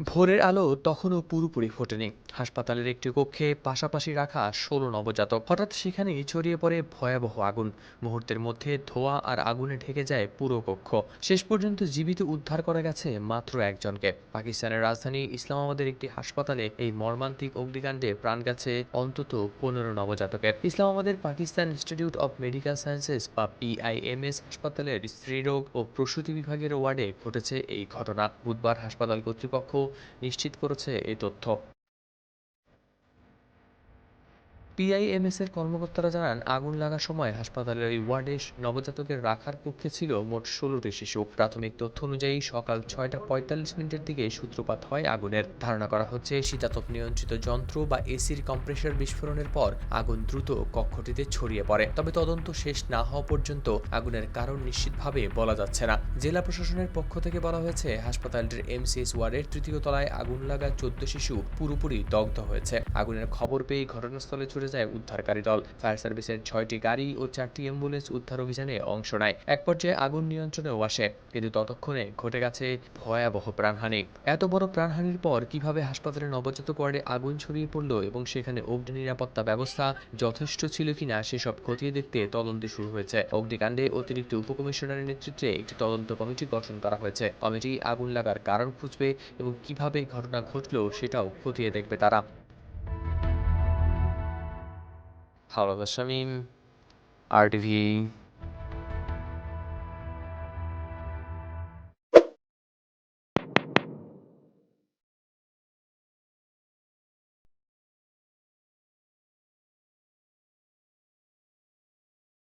ভোরের আলো তখনও পুরোপুরি ফোটেনি। হাসপাতালের একটি কক্ষে পাশাপাশি রাখা ১৬ নবজাতক। হঠাৎ সেখানেই ছড়িয়ে পড়ে ভয়াবহ আগুন। মুহূর্তের মধ্যে ধোঁয়া আর আগুনে ঢেকে যায় পুরো কক্ষ। শেষ পর্যন্ত জীবিত উদ্ধার করা গেছে মাত্র একজনকে। পাকিস্তানের রাজধানী ইসলামাবাদের একটি হাসপাতালে এই মর্মান্তিক অগ্নিকাণ্ডে প্রাণ গেছে অন্তত ১৫ নবজাতকের। ইসলামাবাদের Pakistan institute of medical sciences বা PIMS হাসপাতালের স্ত্রীরোগ ও প্রসূতি বিভাগের ওয়ার্ডে ঘটেছে এই ঘটনা। বুধবার হাসপাতাল কর্তৃপক্ষ নিশ্চিত করেছে এই তথ্য। PIMS এর কর্মকর্তারা জানান, আগুন লাগার সময় হাসপাতালের ওই ওয়ার্ডে নবজাতকের রাখার কক্ষে ছিল মোট ১৬টি শিশু। প্রাথমিক তথ্য অনুযায়ী সকাল ৬টা ৪৫ মিনিটের দিকে সূত্রপাত হয় আগুনের। ধারণা করা হচ্ছে শীতাতপ নিয়ন্ত্রিত যন্ত্র বা এসির কম্প্রেসার বিস্ফোরণের পর আগুন দ্রুত কক্ষটিতে ছড়িয়ে পড়ে। তবে তদন্ত শেষ না হওয়া পর্যন্ত আগুনের কারণ নিশ্চিতভাবে বলা যাচ্ছে না। জেলা প্রশাসনের পক্ষ থেকে বলা হয়েছে, হাসপাতালটির MCS ওয়ার্ডের ৩য় তলায় আগুন লাগা ১৪ শিশু পুরোপুরি দগ্ধ হয়েছে। আগুনের খবর পেয়ে ঘটনাস্থলে ছুটে যায় উদ্ধারকারী দল। ফায়ার সার্ভিসের ৬টি গাড়ি ও ৪টি অ্যাম্বুলেন্স উদ্ধার অভিযানে অংশ নেয়। এক পর্যায়ে আগুন নিয়ন্ত্রণেও আসে, কিন্তু ততক্ষণে ঘটে গেছে ভয়াবহ প্রাণহানি। এত বড় প্রাণহানির পর কিভাবে হাসপাতালের নবজাতক ওয়ার্ডে আগুন ছড়িয়ে পড়ল এবং সেখানে অগ্নি নিরাপত্তা ব্যবস্থা যথেষ্ট ছিল কিনা সেসব খতিয়ে দেখতে তদন্ত শুরু হয়েছে। অগ্নিকাণ্ডে অতিরিক্ত উপকমিশনারের নেতৃত্বে একটি তদন্ত কমিটি গঠন করা হয়েছে। কমিটি আগুন লাগার কারণ খুঁজবে এবং কিভাবে ঘটনা ঘটল সেটাও খতিয়ে দেখবে তারা। হাওলাদার শামীম, RTV